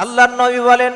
আল্লাহর নবী বলেন,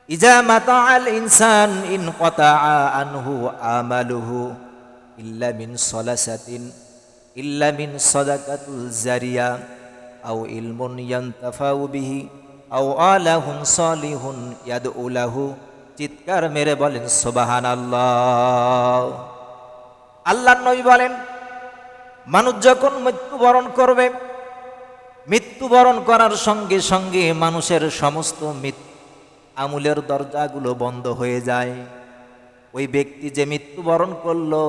ইজা মাতাআল ইনসান ইনকাতাআ আনহু আমালুহু ইল্লা মিন সালাসাতিন ইল্লা মিন সাদাকাতুল জারিয়া আও ইলমুন ইয়ানতাফাউ বিহি আও আলাহুন সালিহুন ইয়াদউ লাহু। চিৎকার মেরে বলেন সুবহানাল্লাহ। আল্লাহর নবী বলেন, মানুষ যখন মৃত্যুবরণ করবে, মৃত্যুবরণ করার সঙ্গে সঙ্গে মানুষের সমস্ত আমলের দরজাগুলো বন্ধ হয়ে যায়। ওই ব্যক্তি যে মৃত্যুবরণ করলো,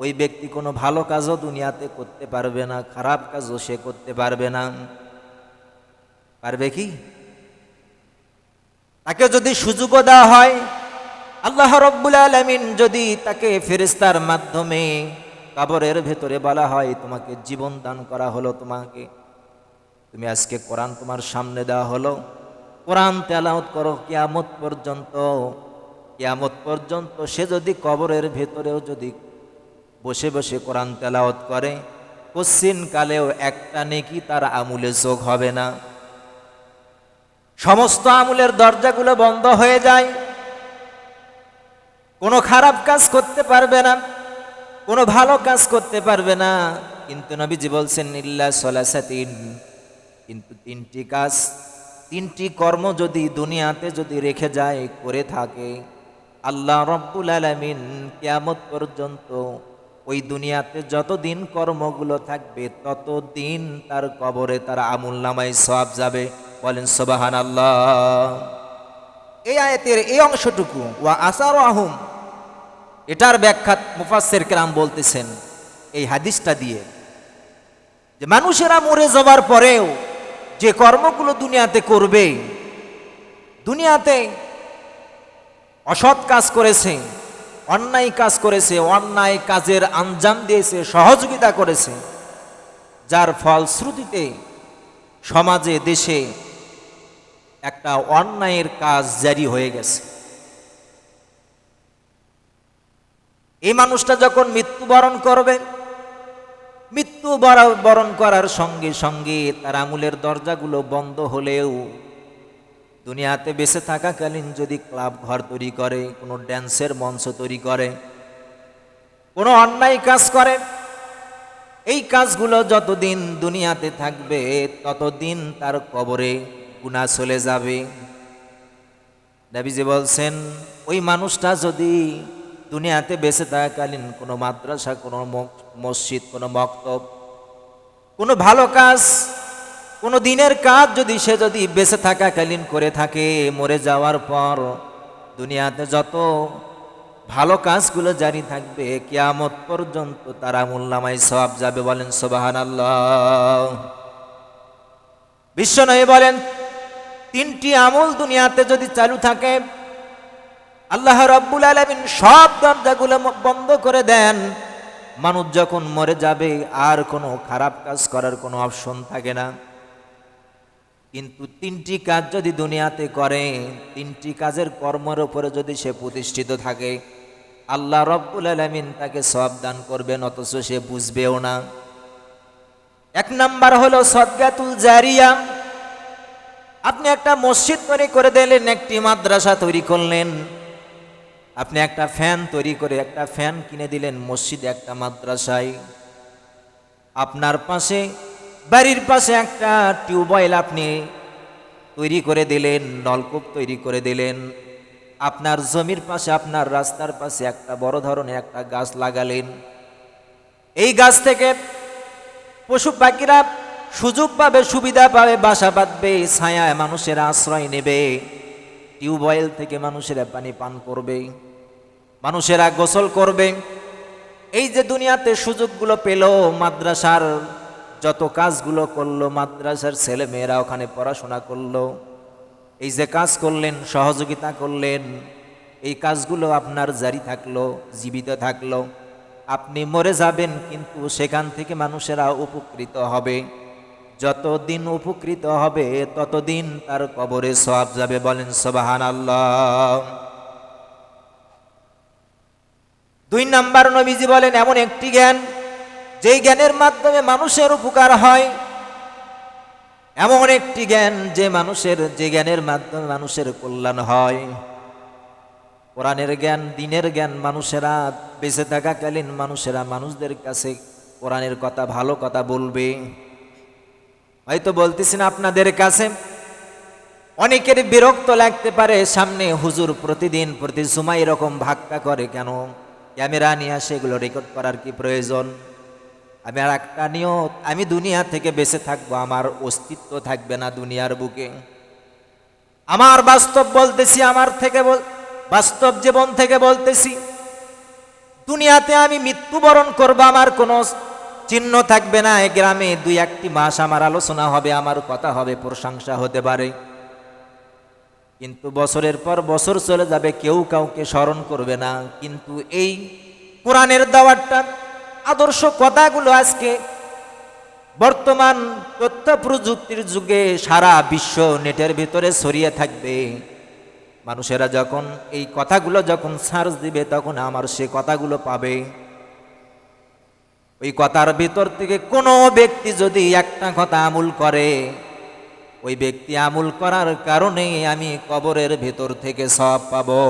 ওই ব্যক্তি কোনো ভালো কাজও দুনিয়াতে করতে পারবে না, খারাপ কাজও সে করতে পারবে না। পারবে কি? তাকে যদি সুযোগও দেওয়া হয়, আল্লাহ রাব্বুল আলামিন যদি তাকে ফেরেশতার মাধ্যমে কবরের ভেতরে বলা হয়, তোমাকে জীবন দান করা হলো, তুমি আজকে কোরআন তোমার সামনে দেওয়া হলো, কোরআন তেলাওয়াত করো কিয়ামত পর্যন্ত। সে যদি কবরের ভেতরেও যদি বসে বসে কোরআন তেলাওয়াত করে, কচ্ছিন কালেও একটা নেকি তার আমুলে যোগ হবে না। সমস্ত আমুলের দরজাগুলো বন্ধ হয়ে যায়, কোনো খারাপ কাজ করতে পারবে না, কোনো ভালো কাজ করতে পারবে না। কিন্তু নবীজি বলছেন ইল্লা সালাসাতিন, কিন্তু তিনটি কাজ, তিনটি কর্ম যদি দুনিয়াতে যদি রেখে যায়, করে থাকে, আল্লাহ রাব্বুল আলামিন কিয়ামত পর্যন্ত ওই দুনিয়াতে যতদিন কর্মগুলো থাকবে ততদিন তার কবরে তার আমুলনামায় সওয়াব যাবে। বলেন সুবহানাল্লাহ। এই আয়াতের এই অংশটুকু ওয়া আসারাহুম, এটার ব্যাখ্যা মুফাসসির কেরাম বলতেছেন এই হাদিসটা দিয়ে, যে মানুষেরা মরে যাবার পরেও যে কর্মগুলো দুনিয়াতে করবে, দুনিয়াতে অসৎ কাজ করেছে, অন্যায় কাজ করেছে, অন্যায় কাজের আঞ্জাম দিয়েছে, সহযোগিতা করেছে, যার ফলশ্রুতিতে সমাজে দেশে একটা অন্যায়ের কাজ জারি হয়ে গেছে। এই মানুষটা যখন মৃত্যুবরণ করবে, মৃত্যুবরণ করার সঙ্গে সঙ্গে তার আমুলের দরজাগুলো বন্ধ হলেও দুনিয়াতে বেঁচে থাকাকালীন যদি ক্লাব ঘর তৈরি করে, কোনো ড্যান্সের মঞ্চ তৈরি করে, কোনো অন্যায় কাজ করে, এই কাজগুলো যতদিন দুনিয়াতে থাকবে ততদিন তার কবরে গুনাহ চলে যাবে। নবীজি বলছেন, ওই মানুষটা যদি দুনিয়াতে বেঁচে থাকাকালীন কোনো মাদ্রাসা, কোনো মসজিদ, কোনো মক্তব, কোনো ভালো কাজ, কোনো দিনের কাজ সে যদি বেঁচে থাকাকালীন করে থাকে, মরে যাওয়ার পর দুনিয়াতে যত ভালো কাজগুলো জারি থাকবে কিয়ামত পর্যন্ত তার আমুলনামায় সওয়াব যাবে। বলেন সুবহানাল্লাহ। বিশ্বনবী বলেন, তিনটি আমল দুনিয়াতে যদি চালু থাকে, আল্লাহ রাব্বুল আলামিন সব দরজাগুলো বন্ধ করে দেন। মানুষ যখন মরে যাবে আর কোনো খারাপ কাজ করার কোনো অপশন থাকে না। কিন্তু তিনটি কাজ যদি দুনিয়াতে করে, তিনটি কাজের কর্মের উপরে যদি সে প্রতিষ্ঠিত থাকে, আল্লাহ রাব্বুল আলামিন তাকে সওয়াব দান করবেন, অথচ সে বুঝবেও না। এক নাম্বার হলো সাদকাতুল জারিয়া। আপনি একটা মসজিদ তৈরি করে দিলেন, একটি মাদ্রাসা তৈরি করলেন, আপনি একটা ফ্যান তৈরি করে একটা ফ্যান কিনে দিলেন মসজিদে, একটা মাদ্রাসায়। আপনার পাশে, বাড়ির পাশে একটা টিউবওয়েল আপনি তৈরি করে দিলেন, নলকূপ তৈরি করে দিলেন। আপনার জমির পাশে, আপনার রাস্তার পাশে একটা বড় ধরনের একটা গাছ লাগালেন। এই গাছ থেকে পশু পাখিরা সুযোগ পাবে, সুবিধা পাবে, বাসা বাঁধবে, ছায়ায় মানুষের আশ্রয় নেবে। টিউবওয়েল থেকে মানুষেরা পানি পান করবে, মানুষেরা গোসল করবে। এই যে দুনিয়াতে সুযোগগুলো পেল, মাদ্রাসার যত কাজগুলো করলো, মাদ্রাসার ছেলে মেয়েরা ওখানে পড়াশোনা করলো, এই যে কাজ করলেন, সহযোগিতা করলেন, এই কাজগুলো আপনার জারি থাকলো, জীবিত থাকলো। আপনি মরে যাবেন কিন্তু সেখান থেকে মানুষেরা উপকৃত হবে। যতদিন উপকৃত হবে ততদিন তার কবরে সওয়াব যাবে। বলেন সুবহানাল্লাহ। দুই নাম্বার, নবীজি বলেন এমন একটি জ্ঞান যেই জ্ঞানের মাধ্যমে মানুষের উপকার হয়, এমন একটি জ্ঞান যে জ্ঞানের মাধ্যমে মানুষের কল্যাণ হয়। কোরআনের জ্ঞান, দ্বীনের জ্ঞান মানুষেরা বেঁচে থাকাকালীন মানুষদের কাছে কোরআনের কথা, ভালো কথা বলবে। হয়তো বলতেছি না আপনাদের কাছে, অনেকের বিরক্ত লাগতে পারে, সামনে হুজুর প্রতিদিন প্রতি জুমায় এরকম ভাক্কা করে কেন, ক্যামেরা নিয়ে আসে, এগুলো রেকর্ড করার কি প্রয়োজন? আমি আর একটা নিয়ত, আমি দুনিয়া থেকে বেঁচে থাকবো, আমার অস্তিত্ব থাকবে না দুনিয়ার বুকে। আমার বাস্তব বলতেছি, বাস্তব জীবন থেকে বলতেছি, দুনিয়াতে আমি মৃত্যুবরণ করবো, আমার কোনো চিহ্ন থাকবে না। এই গ্রামে 2-1টি মাস আমার আলোচনা হবে, আমার কথা হবে, প্রশংসা হতে পারে, কিন্তু বছরের পর বছর চলে যাবে, কেউ কাউকে স্মরণ করবে না। কিন্তু এই কোরআনের দাওয়াতটা, আদর্শ কথাগুলো আজকে বর্তমান তথ্য প্রযুক্তির যুগে সারা বিশ্ব নেটের ভিতরে ছড়িয়ে থাকবে। মানুষেরা যখন এই কথাগুলো যখন সার্চ দিবে, তখন আমার সে কথাগুলো পাবে। ওই কথার ভিতর থেকে কোনো ব্যক্তি যদি একটা কথা আমল করে, ওই ব্যক্তি আমল করার কারণে আমি কবরের ভিতর থেকে সওয়াব পাবো।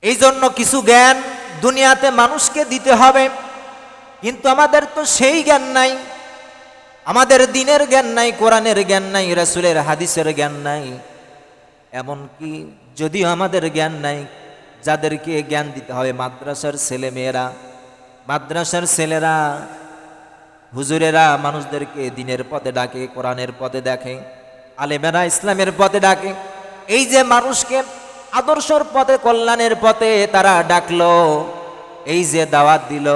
এই জন্য কিছু জ্ঞান দুনিয়াতে মানুষকে দিতে হবে, কিন্তু আমাদের তো সেই জ্ঞান নাই। আমাদের দ্বীনের জ্ঞান নাই, কোরআনের জ্ঞান নাই, রাসূলের হাদিসের জ্ঞান নাই। এমনকি যদিও আমাদের জ্ঞান নাই, যাদেরকে জ্ঞান দিতে হবে মাদ্রাসার ছেলেরা, হুজুরেরা মানুষদেরকে দ্বীনের পথে ডাকে, কোরআনের পথে দেখে, আলেমেরা ইসলামের পথে ডাকে। এই যে মানুষকে আদর্শর পথে, কল্যাণের পথে তারা ডাকলো, এই যে দাওয়াত দিল,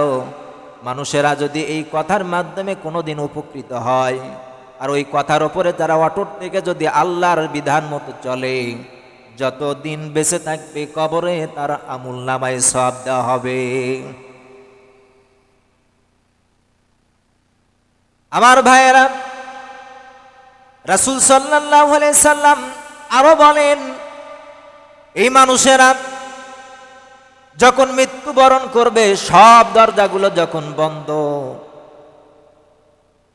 মানুষেরা যদি এই কথার মাধ্যমে কোনোদিন উপকৃত হয়, আর ওই কথার ওপরে তারা অটুট থেকে যদি আল্লাহর বিধান মতো চলে, যতদিন বেঁচে থাকবে কবরে তার আমুল নামায় সওয়াব দেওয়া হবে। আমার ভাইয়েরা, রাসূল সাল্লাল্লাহু আলাইহি সাল্লাম আরো বলেন, এই মানুষেরা যখন মৃত্যুবরণ করবে, সব দরজাগুলো যখন বন্ধ,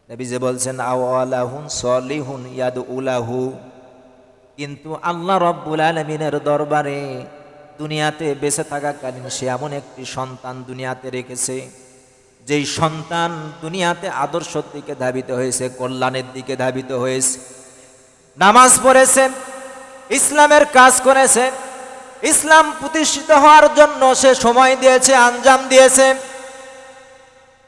নবী যে বলছেন আওয়ালাহুন সলিহুন ইয়াদউলাহু, কিন্তু আল্লাহ রাব্বুল আলামিনের দরবারে দুনিয়াতে বেঁচে থাকাকালীন সে এমন একটি সন্তান দুনিয়াতে রেখেছে, যেই সন্তান দুনিয়াতে আদর্শের দিকে ধাবিত হয়েছে, কল্যাণের দিকে ধাবিত হয়েছে, নামাজ পড়েছে, ইসলামের কাজ করেছে, ইসলাম প্রতিষ্ঠিত হওয়ার জন্য সে সময় দিয়েছে, আঞ্জাম দিয়েছে।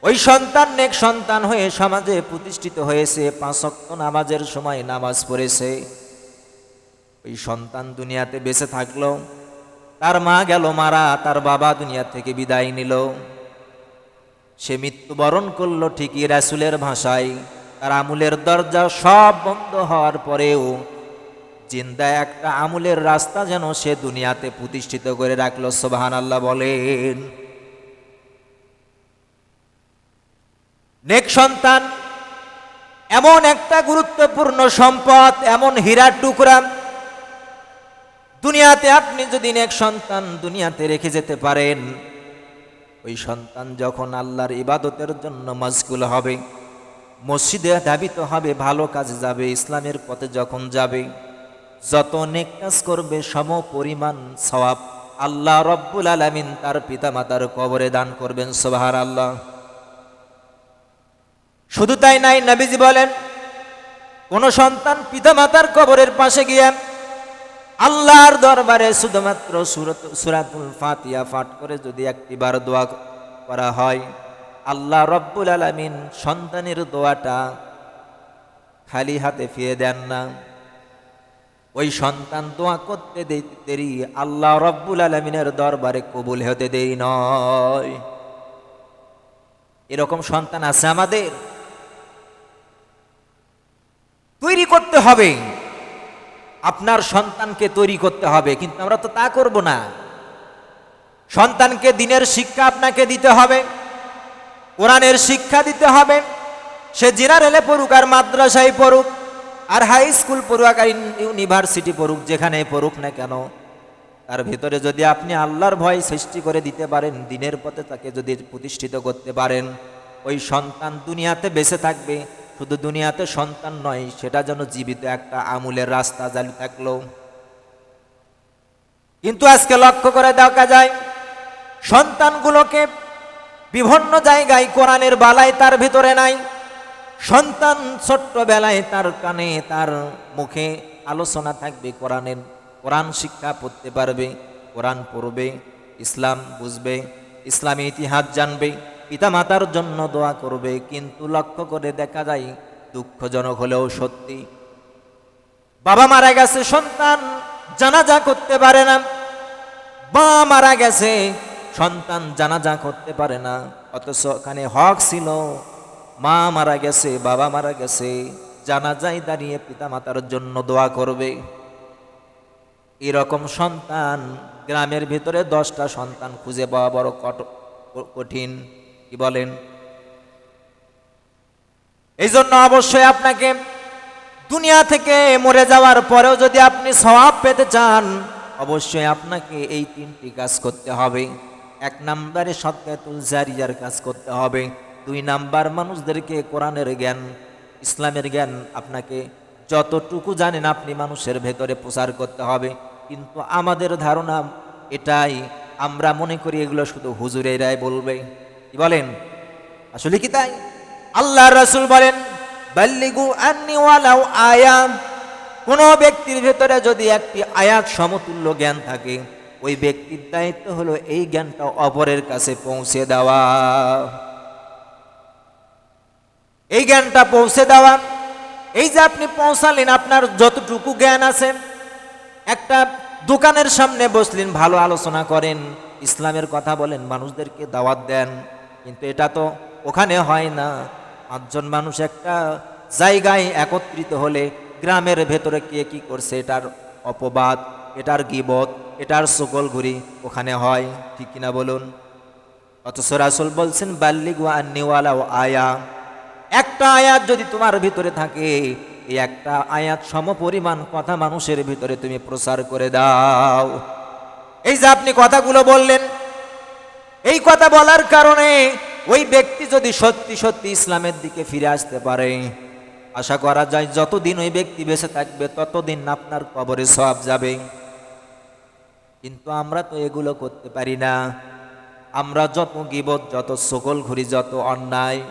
ওই সন্তান নেক সন্তান হয়ে সমাজে প্রতিষ্ঠিত হয়েছে, 5 ওয়াক্ত নামাজের সময় নামাজ পড়েছে। ওই সন্তান দুনিয়াতে বেঁচে থাকলো, তার মা গেল মারা, তার বাবা দুনিয়া থেকে বিদায় নিল, সে মৃত্যুবরণ করলো ঠিকই, রাসূলের ভাষায় তার আমলের দরজা সব বন্ধ হওয়ার পরেও জিন্দা একটা আমলের রাস্তা যেন সে দুনিয়াতে প্রতিষ্ঠিত করে রাখলো। সুবহানাল্লাহ বলেন। নেক সন্তান এমন একটা গুরুত্বপূর্ণ সম্পদ, এমন হীরার টুকরা, দুনিয়াতে আপনি যদি নেক সন্তান দুনিয়াতে রেখে যেতে পারেন, ওই সন্তান যখন আল্লাহর ইবাদতের জন্য মশগুল হবে, মসজিদে ধাবিত হবে, ভালো কাজে যাবে, ইসলামের পথে যখন যাবে, যত নেক কাজ করবে সম পরিমাণ সওয়াব আল্লাহ রব্বুল আলামিন তার পিতামাতার কবরে দান করবেন। সুবহানাল্লাহ। শুধু তাই নাই, নবীজি বলেন, কোন সন্তান পিতামাতার কবরের পাশে গিয়ে আল্লাহর দরবারে শুধুমাত্র সূরাতুল ফাতিহা পাঠ করে যদি একটিবার দোয়া করা হয়, আল্লাহ রব্বুল আলামিন সন্তানের দোয়াটা খালি হাতে ফিরে দেন না। ওই সন্তান দোয়া করতে দেরি, আল্লাহ রব্বুল আলামিনের দরবারে কবুল হতে দেরি নয়। এরকম সন্তান আছে আমাদের, তৈরি করতে হবে। আপনার সন্তানকে তৈরি করতে হবে, কিন্তু আমরা তো তা করব না। সন্তানকে দ্বীনের শিক্ষা আপনাকে দিতে হবে, কোরআনের শিক্ষা দিতে হবে। সে জেনারেলে পড়ুক আর মাদ্রাসায় পড়ুক আর হাই স্কুল পড়ুক আর ইউনিভার্সিটি পড়ুক, যেখানে পড়ুক না কেন, তার ভিতরে যদি আপনি আল্লাহর ভয় সৃষ্টি করে দিতে পারেন, দ্বীনের পথে তাকে যদি প্রতিষ্ঠিত করতে পারেন, ওই সন্তান দুনিয়াতে বেঁচে থাকবে, শুধু দুনিয়াতে সন্তান নয়, সেটা যেন জীবিত একটা আমলের রাস্তা জারি থাকলো। কিন্তু আজকে লক্ষ্য করে দেখা যায় সন্তানগুলোকে বিভিন্ন জায়গায় কোরআনের বালাই তার ভিতরে নাই। সন্তান ছোট্টবেলায় তার কানে তার মুখে আলোচনা থাকবে কোরআনের, কোরআন শিক্ষা পড়তে পারবে, কোরআন পড়বে, ইসলাম বুঝবে, ইসলামী ইতিহাস জানবে, পিতামাতার জন্য দোয়া করবে। কিন্তু লক্ষ্য করে দেখা যায় দুঃখজনক হলেও সত্যি, বাবা মারা গেছে, সন্তান জানাজা করতে পারে না। মা মারা গেছে, সন্তান জানাজা করতে পারে না। অথচ ওখানে হক ছিল, মা মারা গেছে, বাবা মারা গেছে, জানাজায় দাঁড়িয়ে পিতামাতার জন্য দোয়া করবে। এরকম সন্তান গ্রামের ভিতরে 10টা সন্তান খুঁজে পাওয়া বড় কঠিন, কি বলেন? এই জন্য অবশ্যই আপনাকে দুনিয়া থেকে মরে যাওয়ার পরেও যদি আপনি সওয়াব পেতে চান, অবশ্যই আপনাকে এই 3টি কাজ করতে হবে। 1 নম্বরে সাদকাতুল জারিয়ার কাজ করতে হবে। 2 নাম্বার মানুষদেরকে কোরআনের জ্ঞান, ইসলামের জ্ঞান আপনাকে যতটুকু জানেন আপনি মানুষের ভেতরে প্রচার করতে হবে। কিন্তু আমাদের ধারণা এটাই, আমরা মনে করি এগুলো শুধু হুজুরেরাই বলবে, কি বলেন? আসলে কি তাই? আল্লাহর রাসূল বলেন, বাল্লিগু আন্নি ওয়ালাউ আয়াত। কোন ব্যক্তির ভেতরে যদি একটি আয়াত সমতুল্য জ্ঞান থাকে, ওই ব্যক্তির দায়িত্ব হলো এই জ্ঞানটা অপরের কাছে পৌঁছে দেওয়া। এই জ্ঞানটা পৌঁছে দেওয়া, এই যে আপনি পৌঁছালেন, আপনার যতটুকু জ্ঞান আছে, একটা দোকানের সামনে বসলেন, ভালো আলোচনা করেন, ইসলামের কথা বলেন, মানুষদেরকে দাওয়াত দেন, কিন্তু এটা তো ওখানে হয় না। 5 জন মানুষ একটা জায়গায় একত্রিত হলে গ্রামের ভেতরে কে কি করছে এটার অপবাদ, এটার গীবত, এটার সকলঘুরি ওখানে হয়, ঠিক কিনা বলুন? অথচ রাসূল বলছেন, বাল্লিগু আন্নি ওয়ালাউ আয়া। একটা আয়াত যদি তোমার ভিতরে থাকে, এই একটা আয়াত সমপরিমাণ কথা মানুষের ভিতরে তুমি প্রচার করে দাও। এই যে আপনি কথাগুলো বললেন, এই কথা বলার কারণে ওই ব্যক্তি যদি সত্যি সত্যি ইসলামের দিকে ফিরে আসতে পারে, আশা করা যায় যতদিন ওই ব্যক্তি বেঁচে থাকবে ততদিন আপনার কবরে সওয়াব যাবে। কিন্তু আমরা তো এগুলো করতে পারি না। আমরা যত গীবত, যত সকলঘুরি, যত অন্যায়।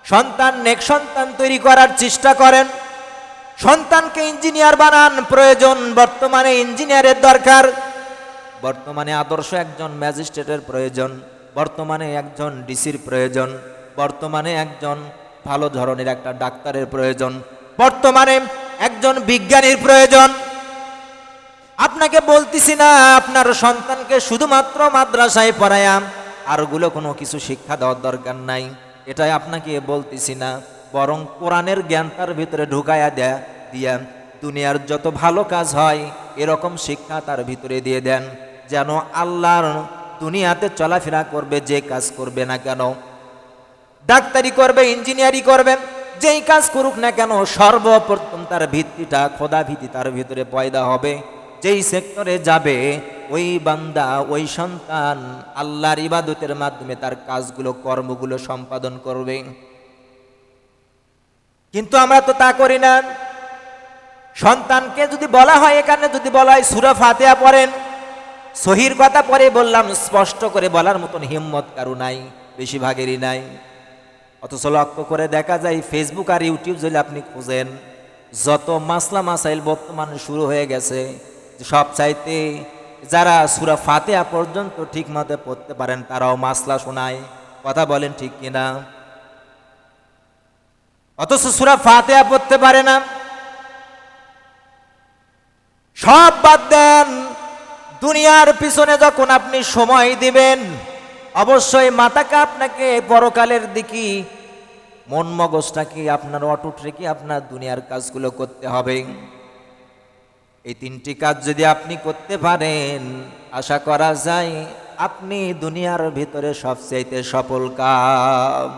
সন্তান নেক সন্তান তৈরি করার চেষ্টা করেন, সন্তানকে ইঞ্জিনিয়ার বানান, প্রয়োজন বর্তমানে ইঞ্জিনিয়ারের দরকার, বর্তমানে আদর্শ একজন ম্যাজিস্ট্রেটের প্রয়োজন, বর্তমানে একজন ডিসির প্রয়োজন, বর্তমানে একজন ভালো ধরনের একটা ডাক্তারের প্রয়োজন, বর্তমানে একজন বিজ্ঞানীর প্রয়োজন। আপনাকে বলতেছি না আপনার সন্তানকে শুধুমাত্র মাদ্রাসায় পড়ায়া আরগুলো কোনো কিছু শিক্ষা দেওয়ার দরকার নাই, এটাই আপনাকে বলতেছি না। বরং কোরআনের জ্ঞান তার ভিতরে ঢুকায়া দিয়া দুনিয়ার যত ভালো কাজ হয় এরকম শিক্ষা তার ভিতরে দিয়ে দেন, যেন আল্লাহর দুনিয়াতে চলাফেরা করবে, যে কাজ করবে না কেন, ডাক্তারি করবে, ইঞ্জিনিয়ারিং করবে, যেই কাজ করুক না কেন, সর্বপ্রথম তার ভিত্তিটা খোদা ভীতি তার ভিতরে পয়দা হবে। যেই সেক্টরে যাবে ওই বান্দা, ওই সন্তান আল্লাহর ইবাদতের মাধ্যমে তার কাজগুলো, কর্মগুলো সম্পাদন করবে। কিন্তু আমরা তো তা করি না। সন্তানকে যদি বলা হয়, এখানে যদি বলা হয় সূরা ফাতিহা পড়েন, সহির কথা পরে বললাম, স্পষ্ট করে বলার মতন হিম্মত কারো নাই, বেশিরভাগেরই নাই। অথচ লক্ষ্য করে দেখা যায় ফেসবুক আর ইউটিউব যদি আপনি খুঁজেন, যত মাসলা মাসাইল বর্তমানে শুরু হয়ে গেছে, সব চাইতে যারা সূরা ফাতিহা পর্যন্ত ঠিক মতো পড়তে পারেন তারাও মাসলা শোনায়। কথা বলেন ঠিক কিনা? অথচ সূরা ফাতিহা পড়তে পারে না। সব বাদ দেন, দুনিয়ার পিছনে যখন আপনি সময় দিবেন, অবশ্যই মাথাকে আপনাকে পরকালের দিকে, মন মগজটাকে আপনার অটুট রেখে আপনার দুনিয়ার কাজগুলো করতে হবে। এই 3টি কাজ যদি আপনি করতে পারেন, আশা করা যায় আপনি দুনিয়ার ভিতরে সবচেয়ে সফল কাম।